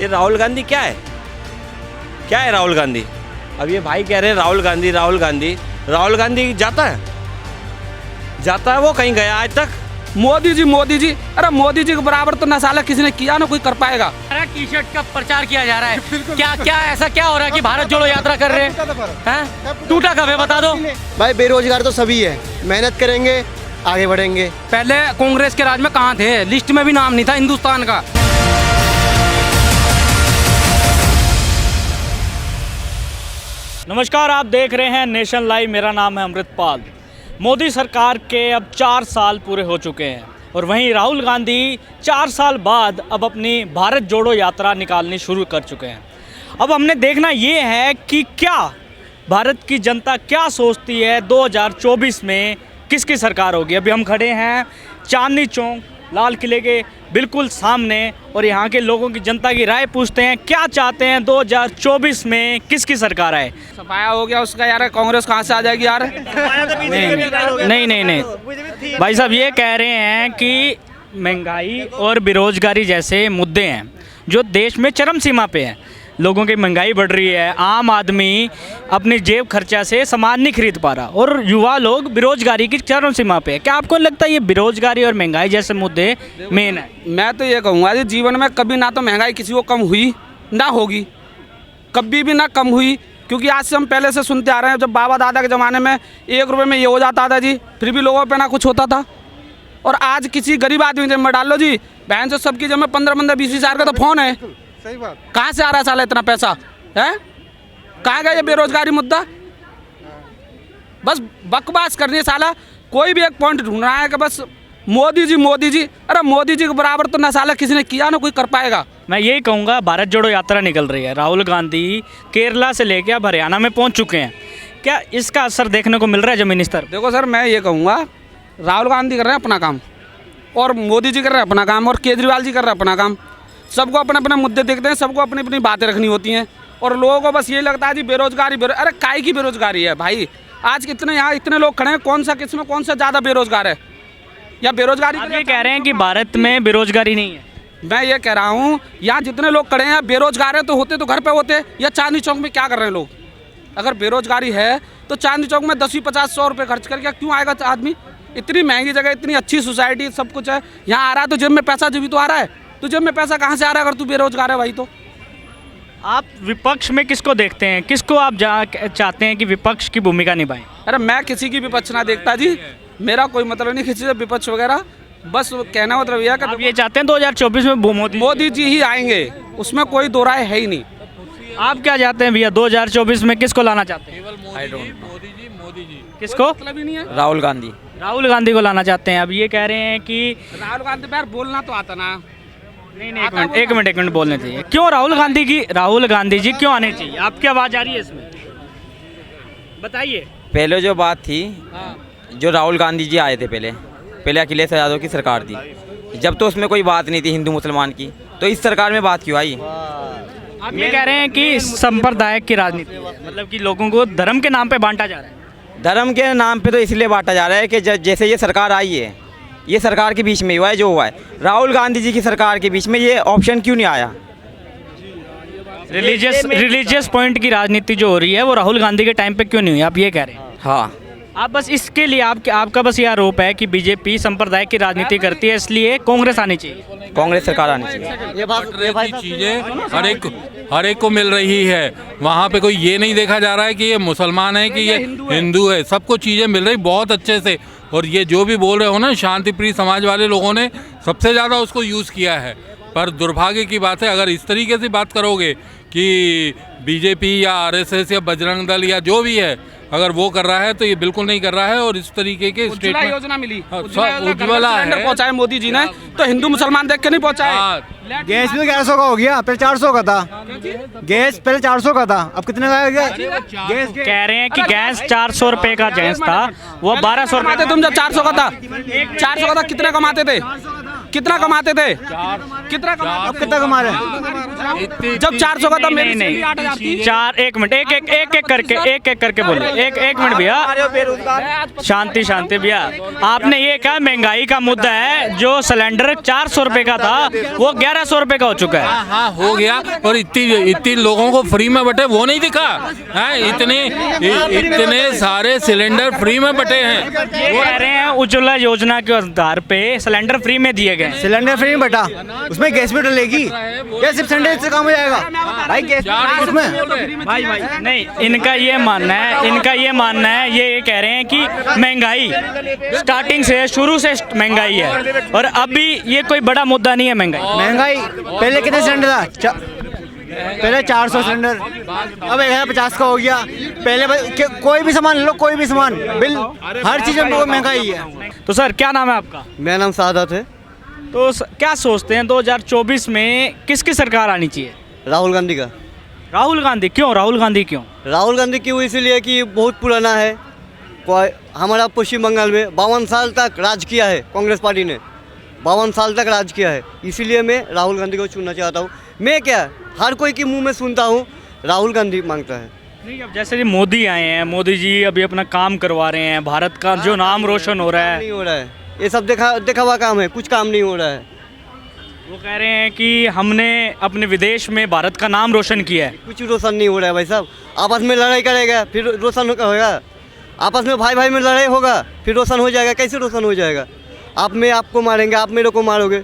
ये राहुल गांधी क्या है? क्या है राहुल गांधी? अब ये भाई कह रहे हैं राहुल गांधी, राहुल गांधी। राहुल गांधी जाता है वो कहीं गया आज तक? मोदी जी, अरे मोदी जी के बराबर तो ना साला किसी ने किया ना कोई कर पाएगा। टी शर्ट का प्रचार किया जा रहा है, क्या ऐसा क्या हो रहा है कि भारत जोड़ो यात्रा कर रहे हैं? टूटा कब है बता दो भाई। बेरोजगार तो सभी है, मेहनत करेंगे आगे बढ़ेंगे। पहले कांग्रेस के राज में कहाँ थे? लिस्ट में भी नाम नहीं था हिंदुस्तान का। नमस्कार, आप देख रहे हैं नेशन लाइव। मेरा नाम है अमृतपाल। मोदी सरकार के अब 4 साल पूरे हो चुके हैं और वहीं राहुल गांधी 4 साल बाद अब अपनी भारत जोड़ो यात्रा निकालनी शुरू कर चुके हैं। अब हमने देखना ये है कि क्या भारत की जनता क्या सोचती है 2024 में किसकी सरकार होगी। अभी हम खड़े हैं चांदनी चौक लाल किले के बिल्कुल सामने और यहाँ के लोगों की जनता की राय पूछते हैं क्या चाहते हैं 2024 में किसकी सरकार आए। सफाया हो गया उसका यार, कांग्रेस कहाँ से आ जाएगी यार? नहीं भाई साहब, ये कह रहे हैं कि महंगाई और बेरोजगारी जैसे मुद्दे हैं जो देश में चरम सीमा पे हैं। लोगों की महंगाई बढ़ रही है, आम आदमी अपनी जेब खर्चा से सामान नहीं खरीद पा रहा और युवा लोग बेरोजगारी की चरम सीमा पे है। क्या आपको लगता है ये बेरोजगारी और महंगाई जैसे मुद्दे मेन है? मैं तो ये कहूँगा जी, जीवन में कभी ना तो महंगाई किसी को कम हुई ना होगी, कभी भी ना कम हुई। क्योंकि आज से हम पहले से सुनते आ रहे हैं, जब बाबा दादा के ज़माने में 1 रुपये में ये हो जाता था जी, फिर भी लोगों पे ना कुछ होता था। और आज किसी गरीब आदमी जेब में डाल लो जी, बहन से सबकी जेब में 15-15, 20 हज़ार का तो फ़ोन है। सही बात। कहाँ से आ रहा है साला इतना पैसा है? कहाँ गया ये बेरोजगारी मुद्दा? बस बकवास करनी है साला। कोई भी एक पॉइंट ढूंढ रहा है कि बस मोदी जी। अरे मोदी जी के बराबर तो ना साला किसी ने किया ना कोई कर पाएगा। मैं यही कहूँगा, भारत जोड़ो यात्रा निकल रही है। राहुल गांधी केरला से लेकर अब हरियाणा में पहुँच चुके हैं। क्या इसका असर देखने को मिल रहा है ज़मीनी स्तर? देखो सर, मैं ये कहूँगा, राहुल गांधी कर रहे हैं अपना काम और मोदी जी कर रहे हैं अपना काम और केजरीवाल जी कर रहे हैं अपना काम। सबको अपने अपने मुद्दे देखते हैं, सबको अपनी अपनी बातें रखनी होती हैं और लोगों को बस ये लगता है जी बेरोजगारी अरे काय की बेरोजगारी है भाई? आज कितने यहाँ इतने लोग खड़े हैं, कौन सा ज़्यादा बेरोजगार है या बेरोजगारी? आप ये कह रहे हैं कि भारत में बेरोजगारी नहीं है? मैं ये कह रहा हूँ, यहाँ जितने लोग खड़े हैं बेरोजगार हैं तो होते तो घर पे होते, या चांदनी चौक में क्या कर रहे हैं लोग? अगर बेरोजगारी है तो चांदनी चौक में 10, 50, 100 रुपये खर्च करके क्यों आएगा आदमी? इतनी महंगी जगह, इतनी अच्छी सोसाइटी, सब कुछ है, यहाँ आ रहा है तो जेब में पैसा जब भी तो आ रहा है। तो जेब में पैसा कहाँ से आ रहा है अगर तू बेरोजगार है भाई? तो आप विपक्ष में किसको देखते हैं, किसको आप चाहते हैं कि विपक्ष की भूमिका निभाएं? अरे मैं किसी की विपक्ष ना देखता जी, मेरा कोई मतलब नहीं किसी से विपक्ष वगैरह। बस कहना मतलब यह आप ये चाहते हैं 2024 में मोदी जी ही आएंगे, उसमें कोई दो राय है ही नहीं। आप क्या चाहते हैं भैया 2024 में किसको लाना चाहते हैं? मोदी जी किसको? मतलब ही नहीं है। राहुल गांधी। राहुल गांधी को लाना चाहते हैं। अब ये कह रहे हैं कि राहुल गांधी पर बोलना तो आता ना। नहीं, एक मिनट बोलने चाहिए। क्यों राहुल गांधी जी क्यों आने चाहिए? आपकी आवाज़ आ रही है इसमें, बताइए। पहले जो बात थी, जो राहुल गांधी जी आए थे पहले अखिलेश यादव की सरकार थी, जब तो उसमें कोई बात नहीं थी हिंदू मुसलमान की, तो इस सरकार में बात क्यों आई? आप ये कह रहे हैं कि संप्रदाय की राजनीति, मतलब कि लोगों को धर्म के नाम पे बांटा जा रहा है। धर्म के नाम पे तो इसलिए बांटा जा रहा है कि जैसे ये सरकार आई है, ये सरकार के बीच में हुआ है जो हुआ है। राहुल गांधी जी की सरकार के बीच में ये ऑप्शन क्यों नहीं आया? रिलीजियस पॉइंट की राजनीति जो हो रही है वो राहुल गांधी के टाइम पे क्यों नहीं हुई, आप ये कह रहे हैं? हाँ। आप बस इसके लिए आपका बस ये आरोप है कि बीजेपी संप्रदाय की राजनीति करती है, इसलिए कांग्रेस आनी चाहिए, कांग्रेस सरकार आनी चाहिए। ये चीज़ें हर एक को मिल रही है। वहाँ पे कोई ये नहीं देखा जा रहा है कि ये मुसलमान है कि ये हिंदू है। सबको चीज़ें मिल रही बहुत अच्छे से। और ये जो भी बोल रहे हो ना, शांति प्रिय समाज वाले लोगों ने सबसे ज़्यादा उसको यूज़ किया है। पर दुर्भाग्य की बात है, अगर इस तरीके से बात करोगे कि बीजेपी या आरएसएस या बजरंग दल या जो भी है, अगर वो कर रहा है तो ये बिल्कुल नहीं कर रहा है। और इस तरीके के उज्ज्वला योजना मिली, उज्ज्वला है, पहुंचाए मोदी जी ने, तो हिंदू मुसलमान देख के नहीं पहुंचाए। गैस भी 1100 का हो गया, पहले 400 का था। गैस पहले 400 का था, अब कितने का हो गया? गैस कह रहे हैं कि गैस 400 रुपए का गैस था, वो 1200 रुपए। तुम जब 400 का था, 400 का था, कितने कमाते थे? कितना कमाते थे? कितना कमा अब कितना कमा रहे हैं? जब 400 का था मेरी नहीं, सैलरी 8,000 थी। चार एक मिनट एक करके बोले एक मिनट भैया, शांति शांति भैया। आपने ये कहा महंगाई का मुद्दा है, जो सिलेंडर 400 रुपए का था वो 1100 रुपए का हो चुका है। हाँ हो गया, और इतनी लोगों को फ्री में बटे वो नहीं दिखा है। इतने सारे सिलेंडर फ्री में बटे हैं। वो कह रहे हैं उज्ज्वला योजना के आधार पे सिलेंडर फ्री में दिए गए। सिलेंडर फ्री में बटा, उसमें गैस भी डलेगी या सिर्फ सिलेंडर से काम हो जाएगा भाई? गैस उसमें भाई नहीं, इनका ये मानना है ये कह रहे हैं कि महंगाई स्टार्टिंग से शुरू से महंगाई है, और अभी ये कोई बड़ा मुद्दा नहीं है महंगाई। पहले कितने सिलेंडर था? पहले 400 सिलेंडर, अब 1050 का हो गया। पहले कोई भी सामान लो, कोई भी सामान बिल, हर चीज़ में महंगाई है। तो सर क्या नाम है आपका? मेरा नाम सादत है। तो क्या सोचते हैं 2024 में किसकी सरकार आनी चाहिए? राहुल गांधी का। राहुल गांधी क्यों? राहुल गांधी क्यों? राहुल गांधी क्यों? इसलिए कि बहुत पुराना है। हमारा पश्चिम बंगाल में 52 साल तक राज किया है कांग्रेस पार्टी ने, 52 साल तक राज किया है। इसीलिए मैं राहुल गांधी को चुनना चाहता हूँ। मैं क्या, हर कोई के मुंह में सुनता हूँ राहुल गांधी मांगता है। नहीं, अब जैसे कि मोदी आए हैं, मोदी जी अभी अपना काम करवा रहे हैं, भारत का जो नाम रोशन हो रहा है। नहीं हो रहा है, ये सब देखा हुआ काम है, कुछ काम नहीं हो रहा है। वो कह रहे हैं कि हमने अपने विदेश में भारत का नाम रोशन किया है। कुछ रोशन नहीं हो रहा है भाई साहब। आपस में लड़ाई करेगा फिर रोशन होगा? आपस में भाई में लड़ाई होगा फिर रोशन हो जाएगा? कैसे रोशन हो जाएगा? आप में आपको मारेंगे, आप मेरे को मारोगे,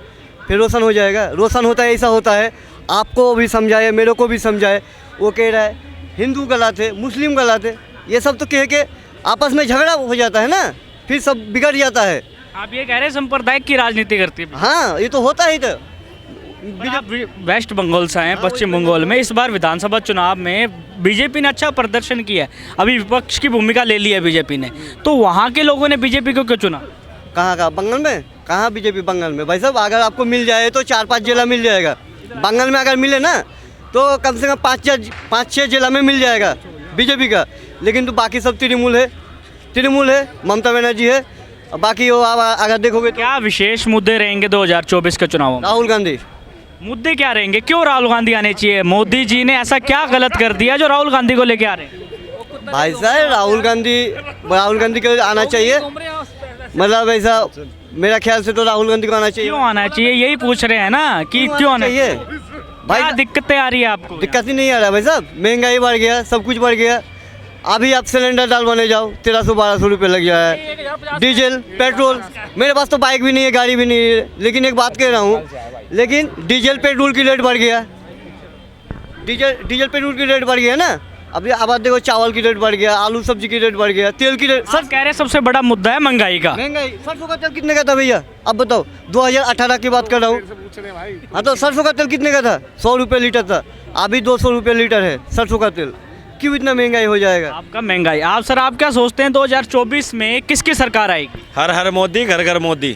फिर रोशन हो जाएगा? रोशन होता है, ऐसा होता है। आपको भी समझाए, मेरे को भी समझाए। वो कह रहा है हिंदू गलत है, मुस्लिम गलत है, ये सब तो कह के आपस में झगड़ा हो जाता है ना, फिर सब बिगड़ जाता है। आप ये कह रहे हैं सांप्रदायिक की राजनीति करती है? हाँ, ये तो होता ही तो। आप वेस्ट बंगाल से हैं, पश्चिम बंगाल में इस बार विधानसभा चुनाव में बीजेपी ने अच्छा प्रदर्शन किया है, अभी विपक्ष की भूमिका ले ली है बीजेपी ने, तो वहाँ के लोगों ने बीजेपी को क्यों चुना? कहाँ बंगाल में? कहाँ बीजेपी बंगाल में? भाई साहब अगर आपको मिल जाए तो 4-5 जिला मिल जाएगा। बंगाल में अगर मिले ना तो कम से कम 5-6 जिला में मिल जाएगा बीजेपी का। लेकिन तो बाकी सब तृणमूल है, ममता बनर्जी है। बाकी वो अगर देखोगे तो क्या विशेष मुद्दे रहेंगे 2024 के चुनावों में? राहुल गांधी। मुद्दे क्या रहेंगे? क्यों राहुल गांधी आने चाहिए? मोदी जी ने ऐसा क्या गलत कर दिया जो राहुल गांधी को लेके आ रहे हैं? भाई साहब राहुल गांधी को आना चाहिए, मतलब ऐसा मेरा ख्याल से तो राहुल गांधी को आना चाहिए। क्यों आना चाहिए यही पूछ रहे हैं ना कि क्यों आना चाहिए? भाई क्या दिक्कतें आ रही है आपको? दिक्कत ही नहीं आ रहा भाई साहब, महंगाई बढ़ गया, सब कुछ बढ़ गया। अभी आप सिलेंडर डलवाने जाओ 1300-1200 रुपये लग जाए। डीजल पेट्रोल, मेरे पास तो बाइक भी नहीं है, गाड़ी भी नहीं है, लेकिन एक बात कह रहा हूँ, लेकिन डीजल पेट्रोल की रेट बढ़ गया। डीजल पेट्रोल की रेट बढ़ गया ना। अभी अब आप देखो चावल की रेट बढ़ गया, आलू सब्जी की रेट बढ़ गया, तेल की रेट। सर कह रहे हैं सबसे बड़ा मुद्दा है महंगाई का। महंगाई। सरसों का तेल कितने का था भैया? अब बताओ, 2018 की बात कर रहा हूँ। हाँ तो सरसों का तेल कितने का था? 100 रुपये लीटर था, अभी 200 रुपये लीटर है सरसों का तेल। क्यों इतना महंगाई हो जाएगा? आपका महंगाई सर आप क्या सोचते हैं 2024 में किसकी सरकार आएगी? हर हर मोदी, घर घर मोदी।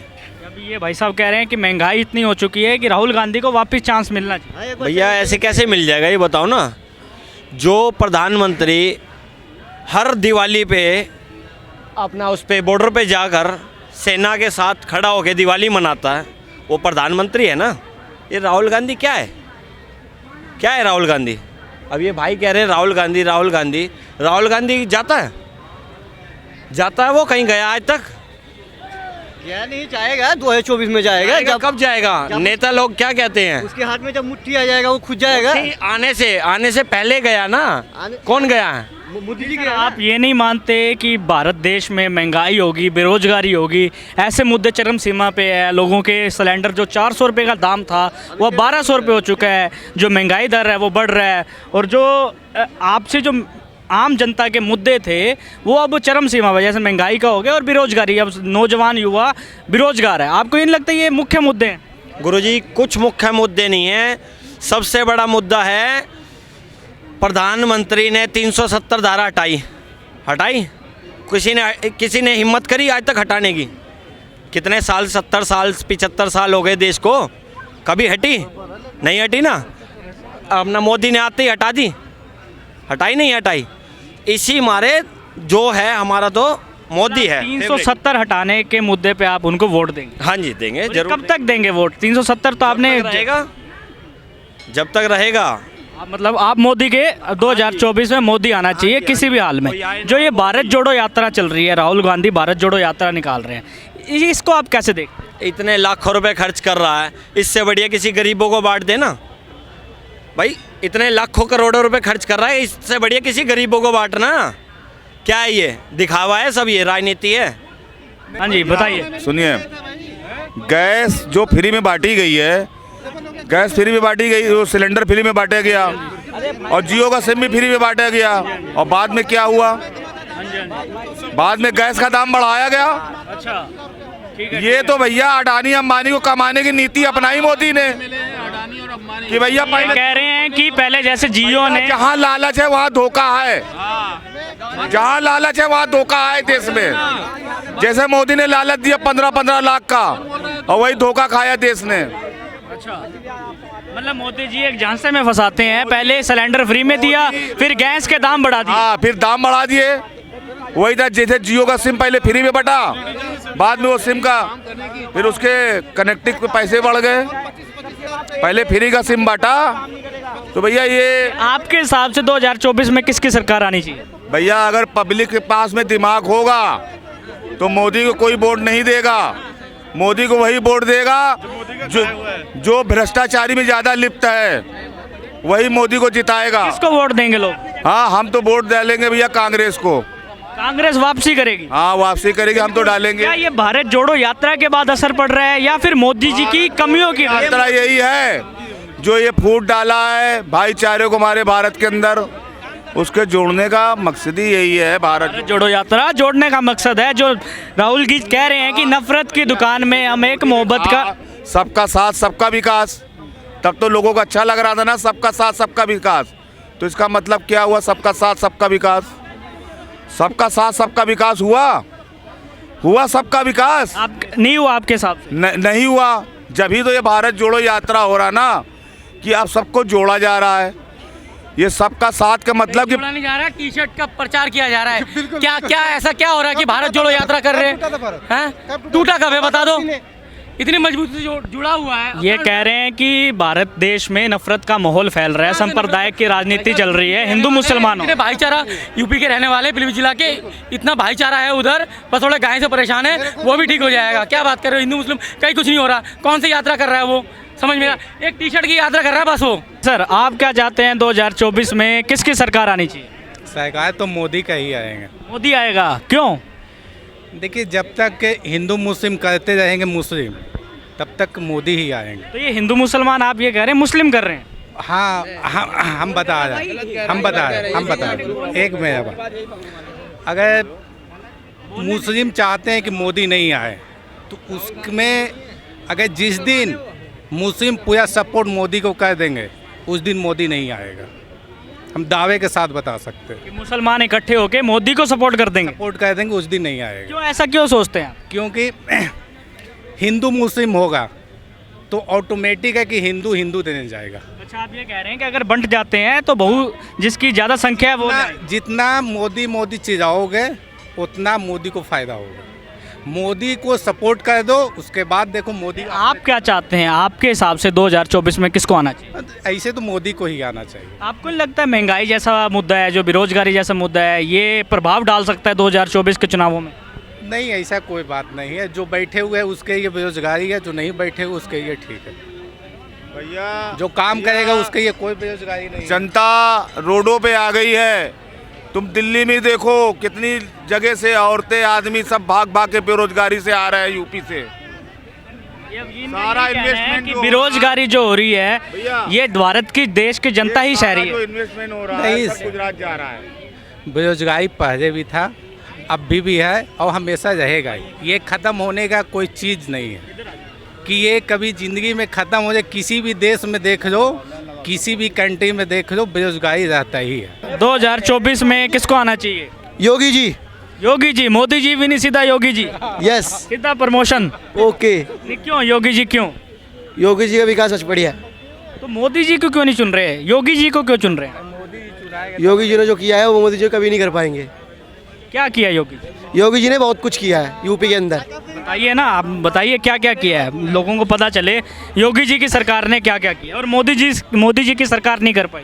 अभी ये भाई साहब कह रहे हैं कि महंगाई इतनी हो चुकी है कि राहुल गांधी को वापस चांस मिलना चाहिए। भैया ऐसे कैसे मिल जाएगा ये बताओ ना। जो प्रधानमंत्री हर दिवाली पे अपना उस पे बॉर्डर पे जाकर सेना के साथ खड़ा होकर दिवाली मनाता है, वो प्रधानमंत्री है ना। ये राहुल गांधी क्या है? क्या है राहुल गांधी? अब ये भाई कह रहे हैं राहुल गांधी जाता है वो कहीं गया आज तक? क्या नहीं जाएगा, 2024 में जाएगा। जब कब जाएगा? नेता लोग क्या कहते हैं? उसके हाथ में जब मुट्ठी आ जाएगा वो खुद जाएगा। आने से पहले गया ना। कौन गया है? मोदी जी गया। आप ये नहीं मानते कि भारत देश में महंगाई होगी, बेरोजगारी होगी, ऐसे मुद्दे चरम सीमा पे है? लोगों के सिलेंडर जो 400 रुपये का दाम था वो 1200 रुपये हो चुका है, जो महंगाई दर है वो बढ़ रहा है, और जो आपसे जो आम जनता के मुद्दे थे वो अब चरम सीमा पर, जैसे महंगाई का हो गया और बेरोजगारी, अब नौजवान युवा बेरोजगार है। आपको ये नहीं लगता ये मुख्य मुद्दे हैं? गुरुजी कुछ मुख्य मुद्दे नहीं हैं। सबसे बड़ा मुद्दा है प्रधानमंत्री ने 370 धारा हटाई। किसी ने हिम्मत करी आज तक हटाने की? कितने साल, 70 साल 75 साल हो गए देश को, कभी हटी? नहीं हटी ना। अपना मोदी ने आते ही हटाई नहीं हटाई। इसी मारे जो है हमारा तो मोदी है favorite। 370 हटाने के मुद्दे पे आप उनको वोट देंगे? हाँ जी देंगे जरूर। कब तक देंगे वोट? 370 तो आपने रहेगा, जब तक रहेगा। मतलब आप मोदी के 2024 में मोदी आना चाहिए किसी भी हाल में। जो ये भारत जोड़ो यात्रा चल रही है, राहुल गांधी भारत जोड़ो यात्रा निकाल रहे हैं, इसको आप कैसे देखते हैं? इतने लाखों रुपए खर्च कर रहा है, इससे बढ़िया किसी गरीबों को बांट देना भाई। इतने लाखों करोड़ों रुपए खर्च कर रहा है, इससे बढ़िया किसी गरीबों को बांटना। क्या है ये दिखावा है सब, ये राजनीति है। हाँ जी बताइए। सुनिए, गैस जो फ्री में बांटी गई है, गैस फ्री में बांटी गई, वो सिलेंडर फ्री में बांटा गया और जियो का सिम भी फ्री में बांटा गया, और बाद में क्या हुआ? बाद में गैस का दाम बढ़ाया गया। अच्छा ये तो भैया अडानी अंबानी को कमाने की नीति अपनाई मोदी ने कि भैया पहले कह रहे हैं कि पहले जैसे जियो ने जहाँ लालच है वहाँ धोखा है, जहाँ लालच है वहाँ धोखा है देश में। जैसे मोदी ने लालच दिया 15-15 लाख का, और वही धोखा खाया देश ने। मतलब मोदी जी एक झांसे में फंसाते हैं, पहले सिलेंडर फ्री में दिया, फिर गैस के दाम बढ़ा दिए। हाँ, फिर दाम बढ़ा दिए। वही था, जैसे जियो का सिम पहले फ्री में बटा, बाद में वो सिम का फिर उसके कनेक्टिंग पे पैसे बढ़ गए। पहले फ्री का सिम बांटा, तो भैया ये आपके हिसाब से 2024 में किसकी सरकार आनी चाहिए? भैया अगर पब्लिक के पास में दिमाग होगा तो मोदी को कोई वोट नहीं देगा। मोदी को वही वोट देगा जो भ्रष्टाचारी में ज्यादा लिप्त है, वही मोदी को जिताएगा। किसको वोट देंगे लोग? हाँ, हम तो वोट डालेंगे भैया कांग्रेस को। कांग्रेस वापसी करेगी? हाँ, वापसी करेगी, हम तो डालेंगे। क्या ये भारत जोड़ो यात्रा के बाद असर पड़ रहा है या फिर मोदी जी की कमियों की? यात्रा यही है जो ये फूट डाला है भाईचारे को हमारे भारत के अंदर, उसके जोड़ने का मकसद ही यही है। भारत जोड़ो यात्रा जोड़ने का मकसद है। जो राहुल जी कह रहे हैं कि नफरत की दुकान में हम एक मोहब्बत का, सबका साथ सबका विकास, तब तो लोगों को अच्छा लग रहा था ना, सबका साथ सबका विकास। तो इसका मतलब क्या हुआ? सबका साथ सबका विकास, सबका साथ सबका विकास हुआ सबका विकास आप नहीं हुआ आपके हिसाब से? नहीं हुआ। जब ही तो ये भारत जोड़ो यात्रा हो रहा ना, कि आप सबको जोड़ा जा रहा है। ये सबका साथ का मतलब कि जोड़ा नहीं जा रहा है, टी शर्ट का प्रचार किया जा रहा है। क्या क्या ऐसा क्या हो रहा है कि भारत जोड़ो यात्रा कर रहे हैं? टूटा कब है बता दो, इतनी मजबूती से जुड़ा हुआ है। ये कह रहे हैं कि भारत देश में नफरत का माहौल फैल रहा है, सांप्रदायिक की राजनीति चल रही है, हिंदू मुसलमानों। इतने भाईचारा, यूपी के रहने वाले पीलीभीत जिला के, इतना भाईचारा है उधर, बस थोड़े गाय से परेशान है, वो भी ठीक हो जाएगा। क्या बात कर रहे हो? हिंदू मुस्लिम कहीं कुछ नहीं हो रहा। कौन सी यात्रा कर रहा है वो? समझ में एक टी शर्ट की यात्रा कर रहा है बस वो। सर आप क्या चाहते हैं 2024 में किसकी सरकार आनी चाहिए? सरकार तो मोदी का ही आएंगे। मोदी आएगा, क्यों? देखिए, जब तक हिंदू मुस्लिम करते रहेंगे मुस्लिम, तब तक मोदी ही आएंगे। तो ये हिंदू मुसलमान आप ये कह रहे हैं, मुस्लिम कर रहे हैं? हाँ, हम बता रहे एक मेरा बात, अगर मुस्लिम चाहते हैं कि मोदी नहीं आए, तो उसमें अगर जिस दिन मुस्लिम पूरा सपोर्ट मोदी को कर देंगे, उस दिन मोदी नहीं आएगा। हम दावे के साथ बता सकते हैं कि मुसलमान इकट्ठे होकर मोदी को सपोर्ट कर देंगे, सपोर्ट कर देंगे, उस दिन नहीं आएगा। क्यों, ऐसा क्यों सोचते हैं? क्योंकि हिंदू मुस्लिम होगा तो ऑटोमेटिक है कि हिंदू हिंदू देने जाएगा। अच्छा, आप ये कह रहे हैं कि अगर बंट जाते हैं तो बहु जिसकी ज़्यादा संख्या है वो जितना मोदी चिढ़ाओगे उतना मोदी को फायदा होगा। मोदी को सपोर्ट कर दो, उसके बाद देखो मोदी। आप क्या चाहते हैं, आपके हिसाब से 2024 में किसको आना चाहिए? ऐसे तो मोदी को ही आना चाहिए। आपको नहीं लगता है महंगाई जैसा मुद्दा है, जो बेरोजगारी जैसा मुद्दा है, ये प्रभाव डाल सकता है 2024 के चुनावों में? नहीं, ऐसा कोई बात नहीं है। जो बैठे हुए हैं उसके लिए बेरोजगारी है, जो नहीं बैठे हुए उसके लिए ठीक है। भैया जो काम करेगा उसके लिए कोई बेरोजगारी नहीं है। जनता रोडों पे आ गई है। तुम दिल्ली में देखो, कितनी जगह से औरतें आदमी सब भाग भाग के बेरोजगारी से आ रहे हैं यूपी से। सारा इन्वेस्टमेंट, बेरोजगारी जो हो रही है, ये भारत की देश की जनता ही सह रही है। इन्वेस्टमेंट हो रहा है, सब गुजरात जा रहा है। बेरोजगारी पहले भी था, अब भी है और हमेशा रहेगा ही। ये ख़त्म होने का कोई चीज़ नहीं है कि ये कभी ज़िंदगी में ख़त्म हो जाए। किसी भी देश में देख लो, किसी भी कंट्री में देख लो, बेरोजगारी रहता ही है। 2024 में किसको आना चाहिए? योगी जी। योगी जी? मोदी जी भी नहीं, सीधा योगी जी? यस। सीधा प्रमोशन? ओके। क्यों योगी जी, क्यों? योगी जी का विकास अच्छा बढ़िया। तो मोदी जी को क्यों नहीं चुन रहे? योगी जी को क्यों चुन रहे हैं? योगी जी ने जो किया है वो मोदी जी कभी नहीं कर पाएंगे। क्या किया योगी जी? योगी जी ने बहुत कुछ किया है यूपी के अंदर। बताइए ना, आप बताइए क्या क्या किया है, लोगों को पता चले योगी जी की सरकार ने क्या क्या किया और मोदी जी की सरकार नहीं कर पाई।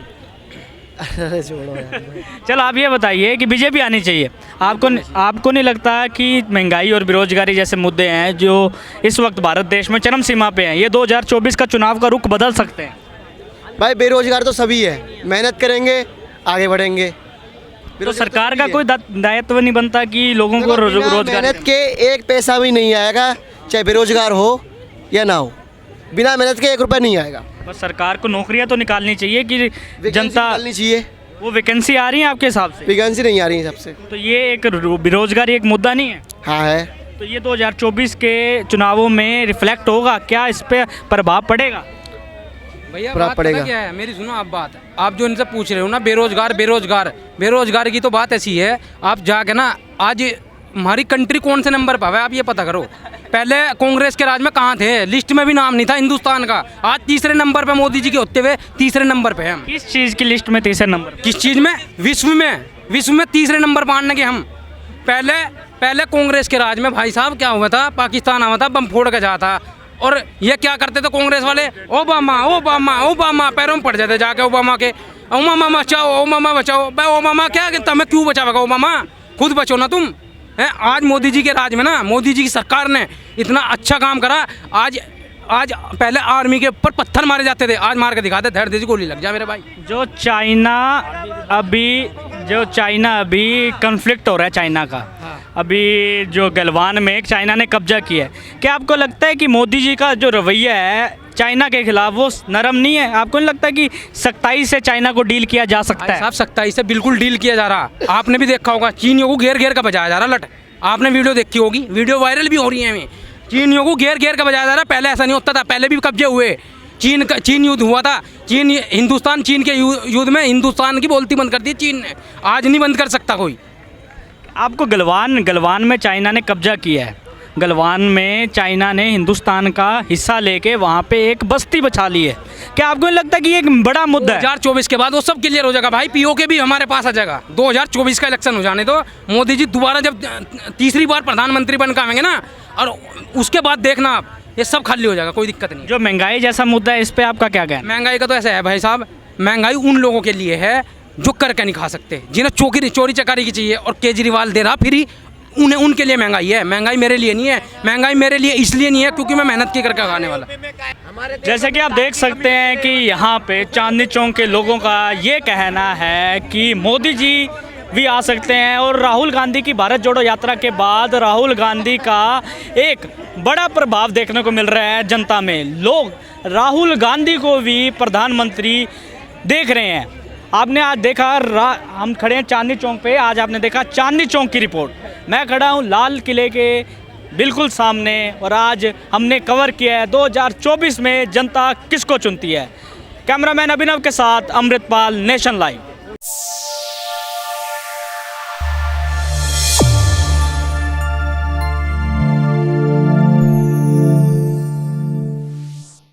चलो आप ये बताइए कि बीजेपी आनी चाहिए। आपको नहीं लगता कि महंगाई और बेरोजगारी जैसे मुद्दे हैं जो इस वक्त भारत देश में चरम सीमा पे हैं, ये 2024 का चुनाव का रुख बदल सकते हैं? भाई बेरोजगार तो सभी है, मेहनत करेंगे आगे बढ़ेंगे। तो सरकार का कोई दायित्व नहीं बनता कि लोगों को रोजगार? मेहनत के एक पैसा भी नहीं आएगा, चाहे बेरोजगार हो या ना हो, बिना मेहनत के 1 रुपया नहीं आएगा। बस सरकार को नौकरियां तो निकालनी चाहिए कि जनता निकालनी चाहिए। वो वैकेंसी आ रही है आपके हिसाब से? वैकेंसी नहीं आ रही है सबसे। तो ये एक बेरोजगारी एक मुद्दा नहीं है? हाँ है। तो ये 2024 के चुनावों में रिफ्लेक्ट होगा क्या, इस पे प्रभाव पड़ेगा? भैया प्रभाव बात पड़ेगा। पता क्या है, मेरी सुनो आप बात, आप जो इनसे पूछ रहे हो ना बेरोजगार की तो बात ऐसी है, आप जाके ना आज हमारी कंट्री कौन से नंबर पर है आप ये पता करो। पहले कांग्रेस के राज में कहाँ थे, लिस्ट में भी नाम नहीं था हिंदुस्तान का, आज तीसरे नंबर पे मोदी जी के होते हुए तीसरे नंबर पे हम। किस चीज़ की लिस्ट में तीसरे नंबर? किस चीज़ में? विश्व में तीसरे नंबर पर आने के हम। पहले कांग्रेस के राज में भाई साहब क्या हुआ था, पाकिस्तान आवा था, बम फोड़ के जा था, और ये क्या करते थे कांग्रेस वाले, ओबामा पैरों में पड़ जाते जाके ओबामा के, ओबामा बचाओ भाई, ओबामा क्या तुम्हें क्यों बचावेगा ओबामा, खुद बचो ना तुम है। आज मोदी जी के राज में ना, मोदी जी की सरकार ने इतना अच्छा काम करा। आज पहले आर्मी के ऊपर पत्थर मारे जाते थे, आज मार के दिखाते, धड़ दे गोली लग जा मेरे भाई। जो चाइना अभी कन्फ्लिक्ट हो रहा है चाइना का, अभी जो गलवान में चाइना ने कब्जा किया है, क्या आपको लगता है कि मोदी जी का जो रवैया है चाइना के खिलाफ वो नरम नहीं है? आपको नहीं लगता कि सख्ताई से चाइना को डील किया जा सकता है? साहब सख्ताई से बिल्कुल डील किया जा रहा। आपने भी देखा होगा चीनियों को घेर का बजाया जा रहा लट, आपने वीडियो देखी होगी, वीडियो वायरल भी हो रही है हमें। चीनियों को घेर का बजाया जा रहा। पहले ऐसा नहीं होता था, पहले भी कब्जे हुए, चीन युद्ध हुआ था, चीन के युद्ध में हिंदुस्तान की बोलती बंद कर दी चीन ने, आज नहीं बंद कर सकता कोई। आपको गलवान में चाइना ने कब्जा किया है, गलवान में चाइना ने हिंदुस्तान का हिस्सा लेके वहाँ पे एक बस्ती बचा ली है, क्या आपको नहीं लगता कि ये एक बड़ा मुद्दा है? 2024 के बाद वो सब क्लियर हो जाएगा भाई, पीओके भी हमारे पास आ जाएगा। 2024 का इलेक्शन हो जाने दो, मोदी जी दोबारा जब तीसरी बार प्रधानमंत्री बनकर आएंगे ना, और उसके बाद देखना आप, ये सब खाली हो जाएगा, कोई दिक्कत नहीं। जो महंगाई जैसा मुद्दा है इस पे आपका क्या कहना? महंगाई का तो ऐसा है भाई साहब, महंगाई उन लोगों के लिए है जो करके नहीं खा सकते, जिन्हें चोरी चकारी की चाहिए, और केजरीवाल दे रहा फ्री, उनके लिए महंगाई है। महंगाई मेरे लिए नहीं है, महंगाई मेरे लिए इसलिए नहीं है क्योंकि मैं मेहनत की करके खाने वाला। जैसे कि आप देख सकते हैं कि यहाँ पे चांदनी चौक के लोगों का ये कहना है कि मोदी जी भी आ सकते हैं, और राहुल गांधी की भारत जोड़ो यात्रा के बाद राहुल गांधी का एक बड़ा प्रभाव देखने को मिल रहा है जनता में। लोग राहुल गांधी को भी प्रधानमंत्री देख रहे हैं। आपने आज देखा, हम खड़े हैं चांदनी चौक पे, आज आपने देखा चांदनी चौक की रिपोर्ट, मैं खड़ा हूँ लाल किले के बिल्कुल सामने, और आज हमने कवर किया है 2024 में जनता किसको चुनती है। कैमरामैन अभिनव के साथ अमृतपाल, नेशन लाइव।